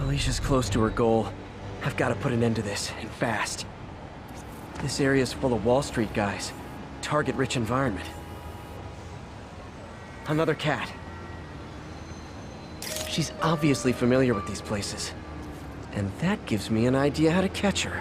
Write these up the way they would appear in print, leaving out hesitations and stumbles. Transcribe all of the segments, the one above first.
Felicia's close to her goal. I've got to put an end to this, and fast. This area's full of Wall Street guys. Target-rich environment. Another cat. She's obviously familiar with these places. And that gives me an idea how to catch her.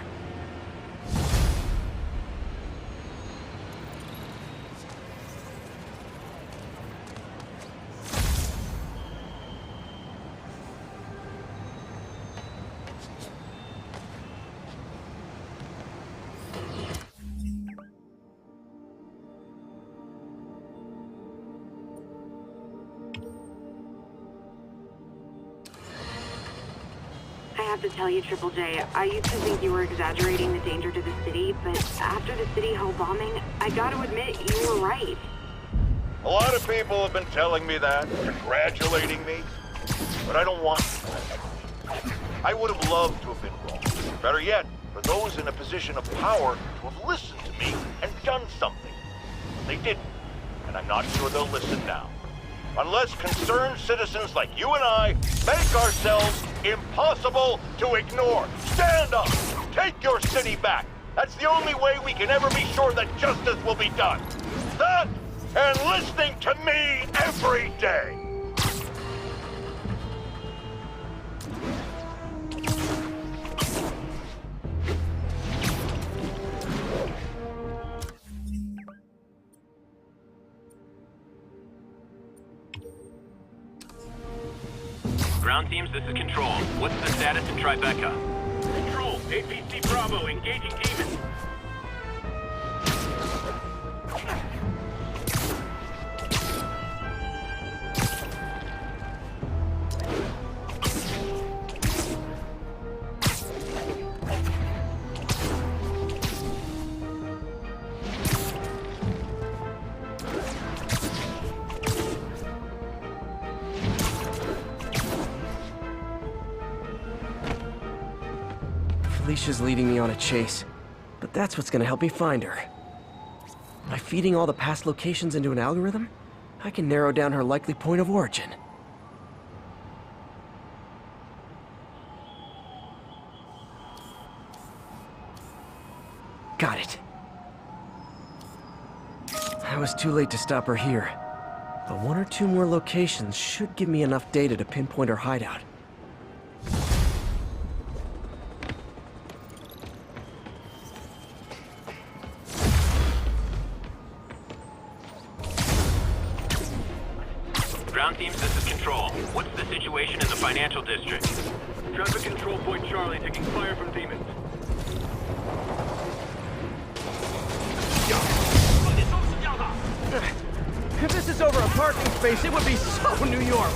I have to tell you, Triple J, I used to think you were exaggerating the danger to the city, but after the City Hall bombing, I gotta admit, you were right. A lot of people have been telling me that, congratulating me, but I don't want to. I would have loved to have been wrong. Better yet, for those in a position of power to have listened to me and done something. They didn't, and I'm not sure they'll listen now. Unless concerned citizens like you and I make ourselves impossible to ignore. Stand up! Take your city back! That's the only way we can ever be sure that justice will be done. That, and listening to me every day! Ground teams, this is Control. What's the status in Tribeca? Control, APC Bravo, engaging demons. Felicia's leading me on a chase, but that's what's gonna help me find her. By feeding all the past locations into an algorithm, I can narrow down her likely point of origin. Got it. I was too late to stop her here, but one or two more locations should give me enough data to pinpoint her hideout. Ground teams, this is Control. What's the situation in the financial district? Traffic control point Charlie taking fire from demons. If this is over a parking space, it would be so New York.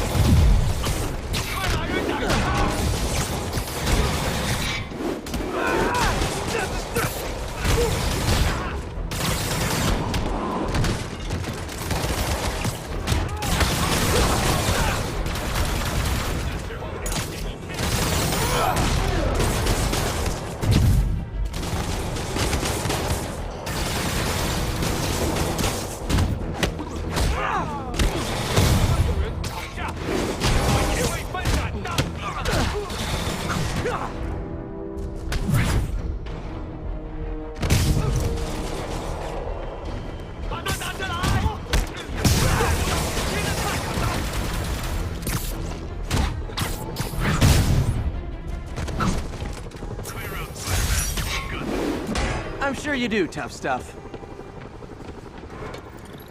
I'm sure you do, tough stuff.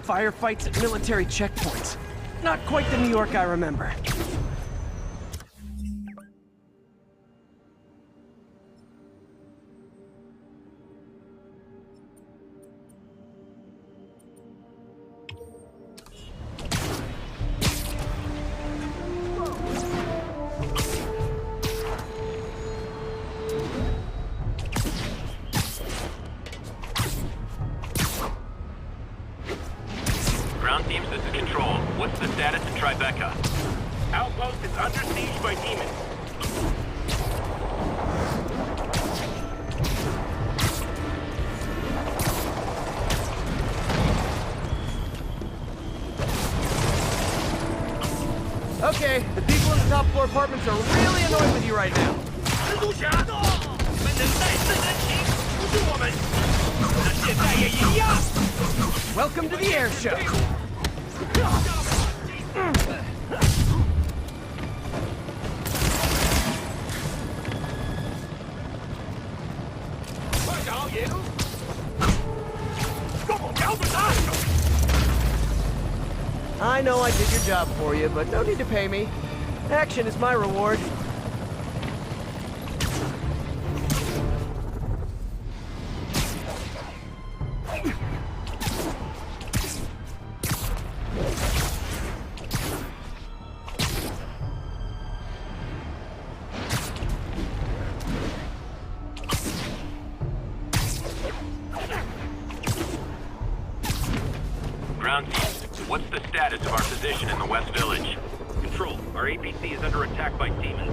Firefights at military checkpoints. Not quite the New York I remember. Ground teams, this is Control. What's the status in Tribeca? Outpost is under siege by demons. Okay, the people in the top floor apartments are really annoyed with you right now. 蜘蛛侠，你们能再生人情，不是我们，那现在也一样。 Welcome to the air show. 快找野路，跟我瞄准他！ I know I did your job for you, but no need to pay me. Action is my reward. Ground team, what's the status of our position in the West Village? Control, our APC is under attack by demons.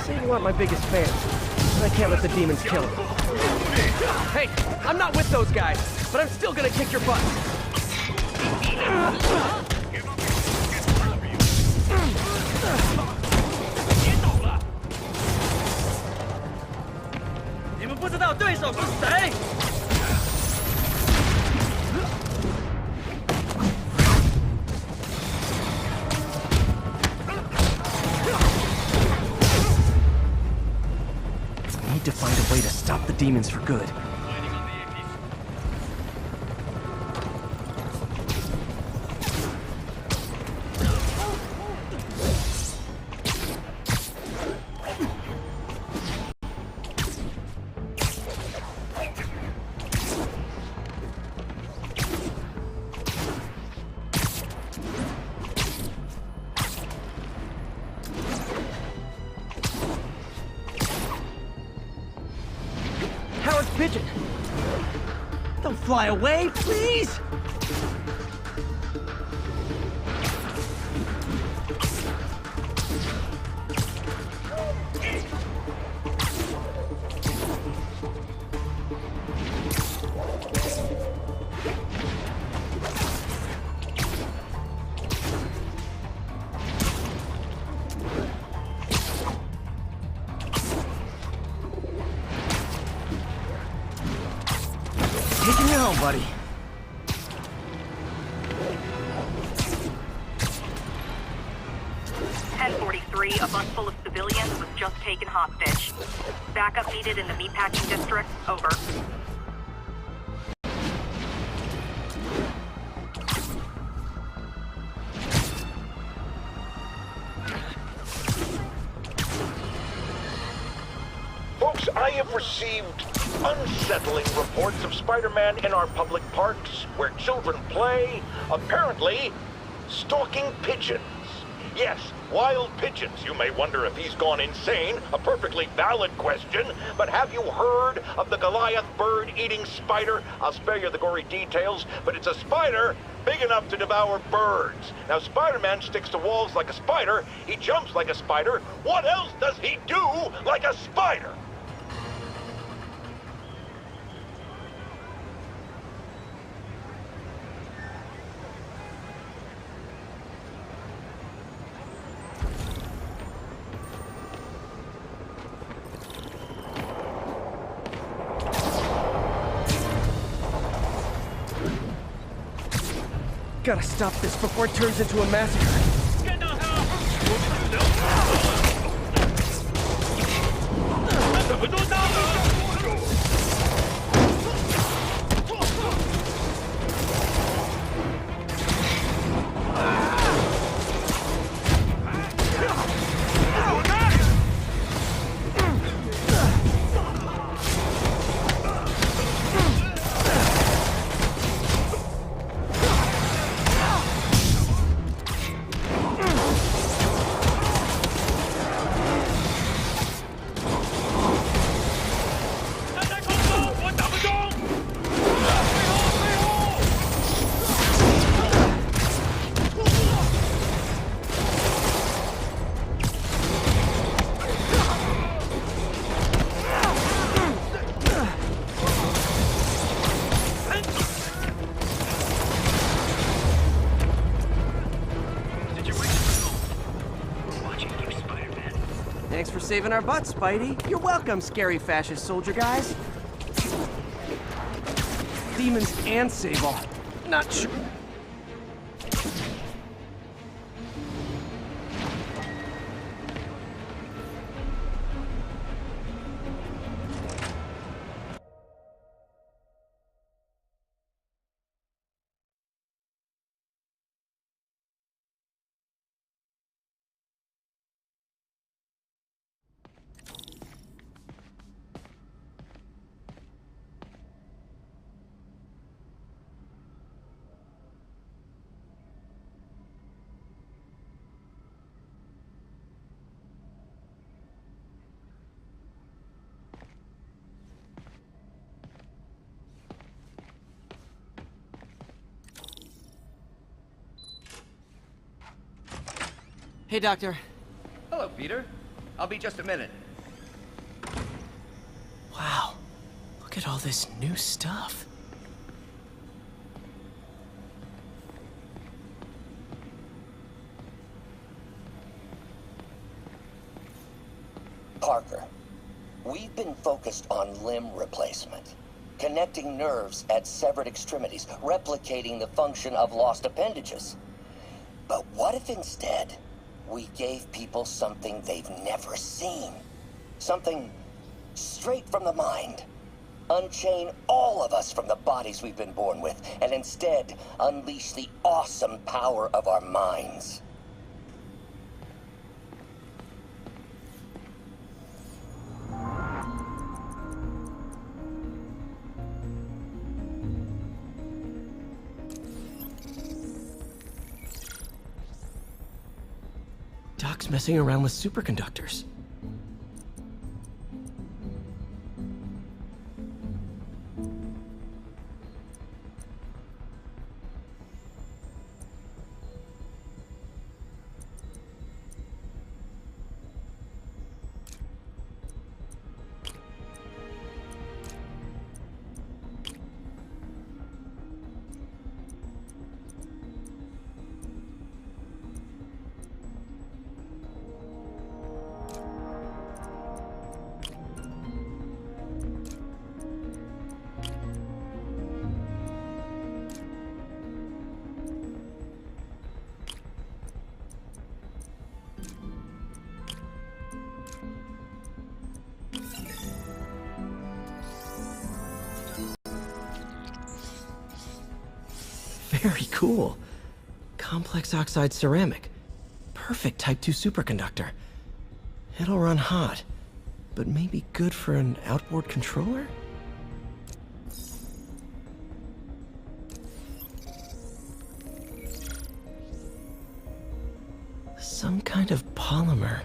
Say you aren't my biggest fan, but I can't let the demons kill him. Hey, I'm not with those guys, but I'm still gonna kick your butt. 你们不知道对手是谁？ Need to find a way to stop the demons for good. Pigeon! Don't fly away, please! Taking you home, buddy. A bus full of civilians was just taken hostage. Backup needed in the meatpacking district. Over. Folks, I have received unsettling reports of Spider-Man in our public parks, where children play, apparently stalking pigeons. Yes, wild pigeons. You may wonder if he's gone insane. A perfectly valid question. But have you heard of the Goliath bird-eating spider? I'll spare you the gory details, but it's a spider big enough to devour birds. Now, Spider-Man sticks to walls like a spider. He jumps like a spider. What else does he do like a spider? Gotta stop this before it turns into a massacre. for saving our butts, Spidey. You're welcome, scary fascist soldier guys. Demons and Sable. Not sure. Hey, Doctor. Hello, Peter. I'll be just a minute. Wow. Look at all this new stuff. Parker, we've been focused on limb replacement, connecting nerves at severed extremities, replicating the function of lost appendages. But what if instead we gave people something they've never seen? Something straight from the mind. Unchain all of us from the bodies we've been born with, and instead unleash the awesome power of our minds. Doc's messing around with superconductors. Very cool. Complex oxide ceramic. Perfect Type 2 superconductor. It'll run hot, but maybe good for an outboard controller? Some kind of polymer.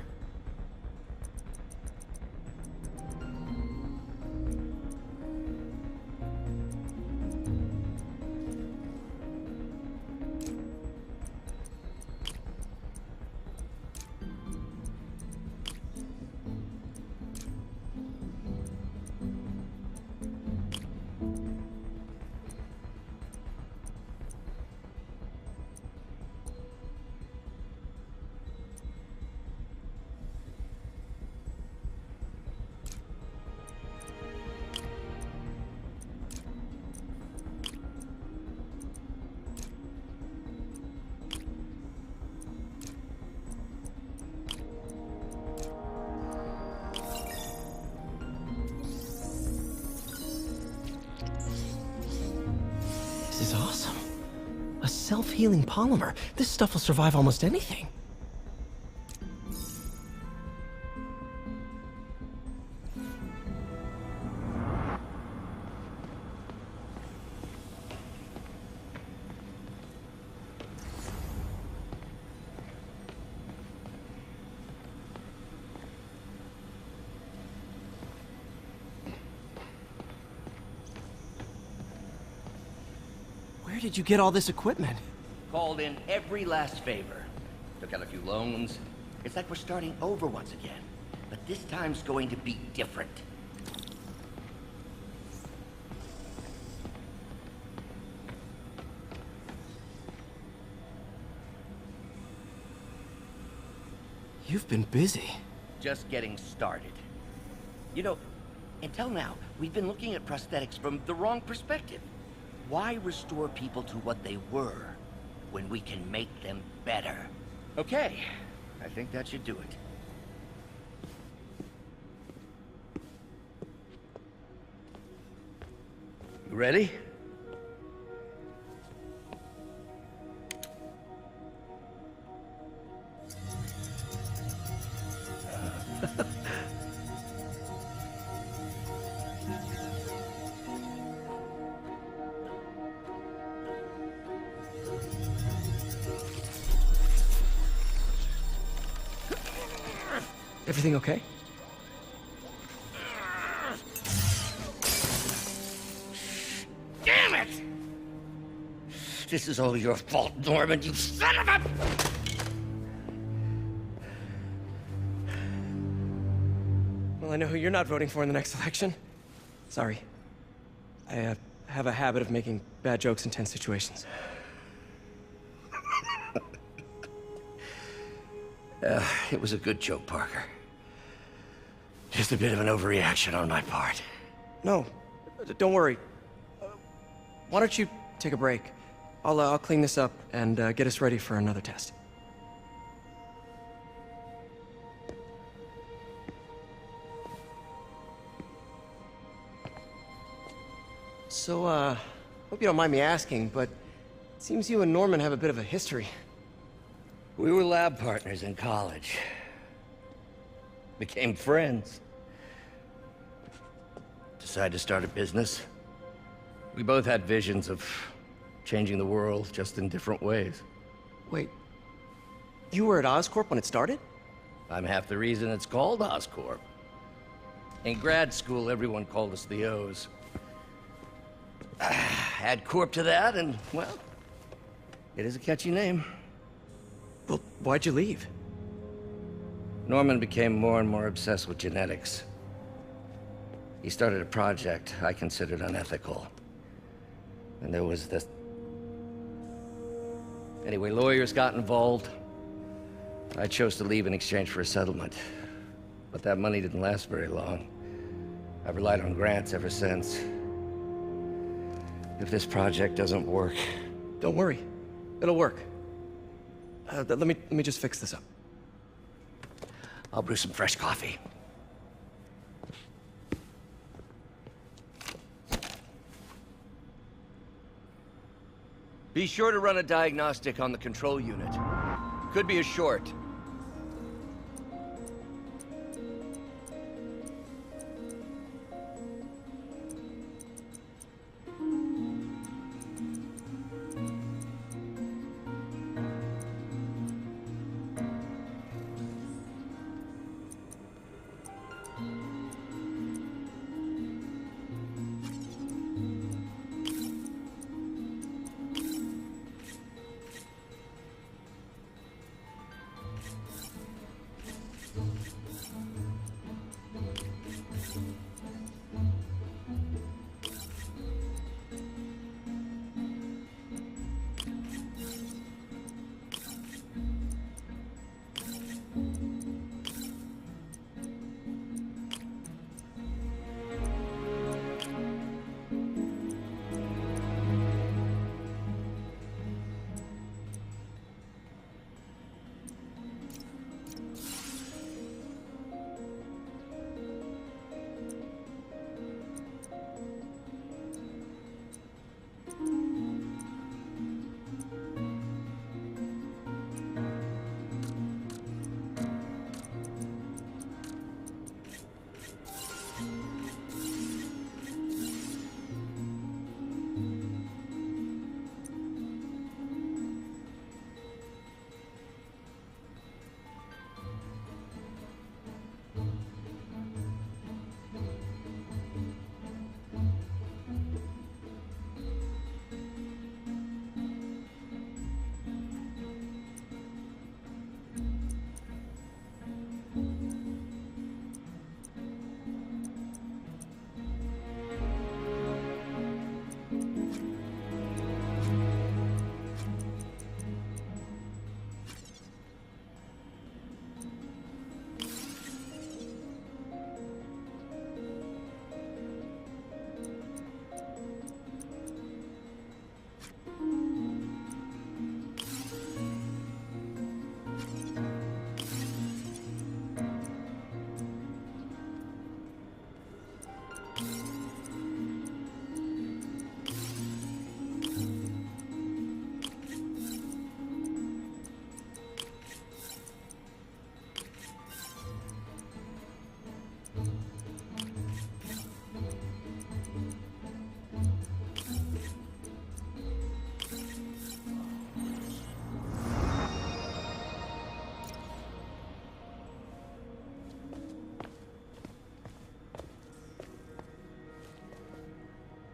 This is awesome. A self-healing polymer. This stuff will survive almost anything. Where did you get all this equipment? Called in every last favor. Took out a few loans. It's like we're starting over once again. But this time's going to be different. You've been busy. just getting started. You know, until now, we've been looking at prosthetics from the wrong perspective. Why restore people to what they were when we can make them better? Okay, I think that should do it. You ready? Everything okay? Damn it! This is all your fault, Norman, you son of a... Well, I know who you're not voting for in the next election. Sorry. I have a habit of making bad jokes in tense situations. It was a good joke, Parker. Just a bit of an overreaction on my part. No, don't worry. Why don't you take a break? I'll clean this up and get us ready for another test. So, hope you don't mind me asking, but it seems you and Norman have a bit of a history. We were lab partners in college. Became friends. Decided to start a business. We both had visions of changing the world, just in different ways. Wait, you were at Oscorp when it started? I'm half the reason it's called Oscorp. In grad school, everyone called us the O's. Add Corp to that, and, well, it is a catchy name. Well, why'd you leave? Norman became more and more obsessed with genetics. He started a project I considered unethical. And there was this... Anyway, lawyers got involved. I chose to leave in exchange for a settlement. But that money didn't last very long. I've relied on grants ever since. If this project doesn't work... Don't worry. It'll work. Let me just fix this up. I'll brew some fresh coffee. Be sure to run a diagnostic on the control unit. Could be a short.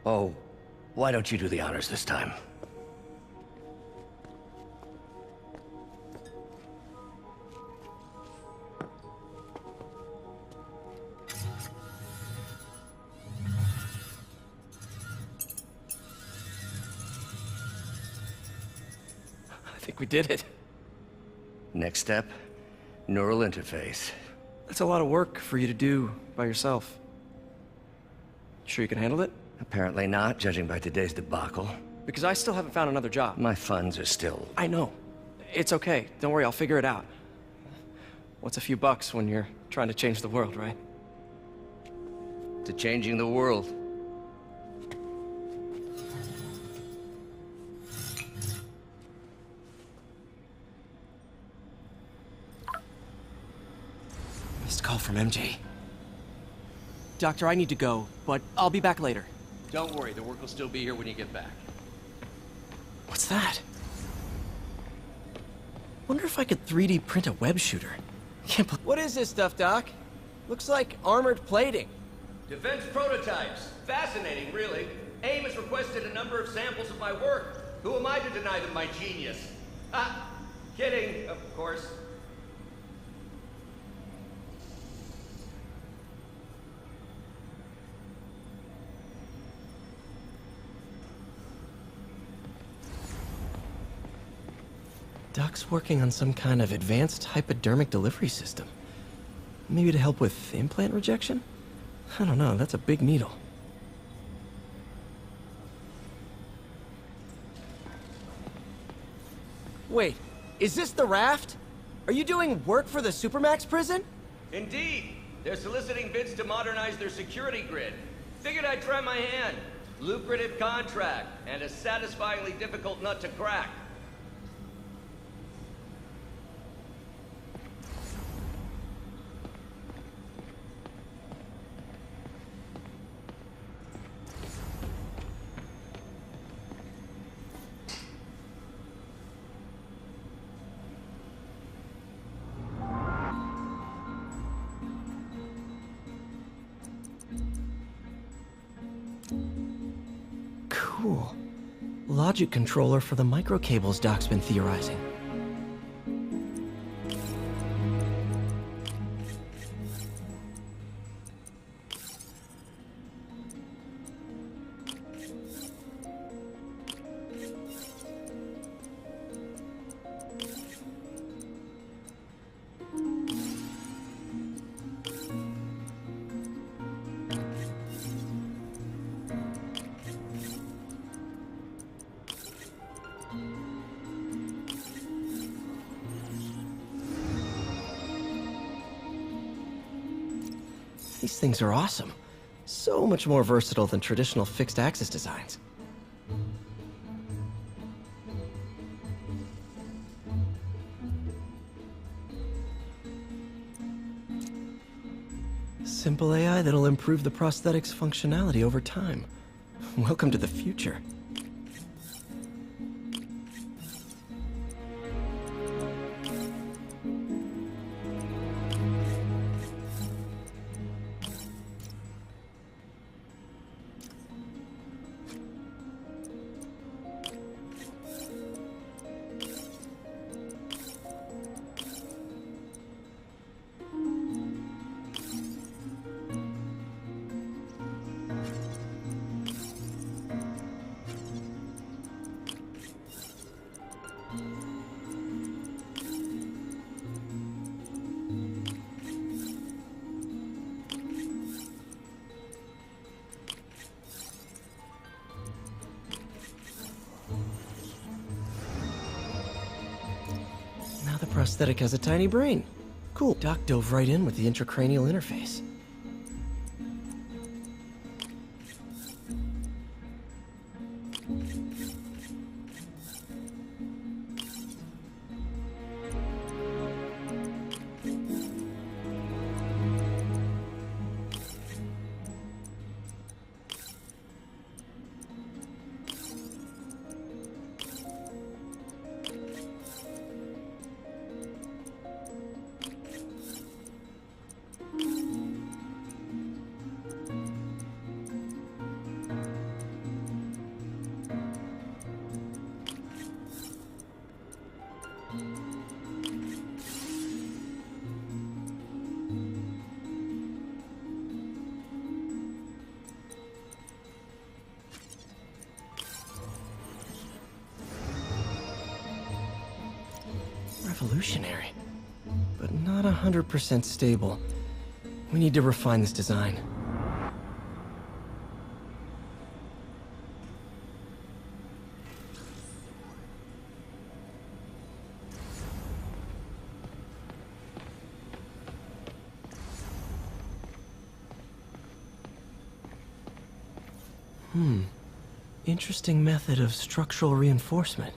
Oh, why don't you do the honors this time? I think we did it. Next step, neural interface. That's a lot of work for you to do by yourself. Sure you can handle it? Apparently not, judging by today's debacle. Because I still haven't found another job. My funds are still... I know. It's okay. Don't worry, I'll figure it out. What's a few bucks when you're trying to change the world, right? to changing the world. Missed call from MJ. Doctor, I need to go, but I'll be back later. Don't worry, the work will still be here when you get back. What's that? Wonder if I could 3D print a web shooter. What is this stuff, Doc? Looks like armored plating. Defense prototypes. Fascinating, really. AIM has requested a number of samples of my work. Who am I to deny them my genius? Ah, kidding, of course. Doc's working on some kind of advanced hypodermic delivery system. Maybe to help with implant rejection? I don't know, that's a big needle. Wait, is this the raft? Are you doing work for the Supermax prison? Indeed. They're soliciting bids to modernize their security grid. Figured I'd try my hand. Lucrative contract, and a satisfyingly difficult nut to crack. Cool. Logic controller for the microcables Doc's been theorizing. These things are awesome. So much more versatile than traditional fixed-axis designs. Simple AI that'll improve the prosthetics functionality over time. Welcome to the future. Now the prosthetic has a tiny brain. Cool. Doc dove right in with the intracranial interface. revolutionary, but not 100% stable. We need to refine this design. Interesting method of structural reinforcement.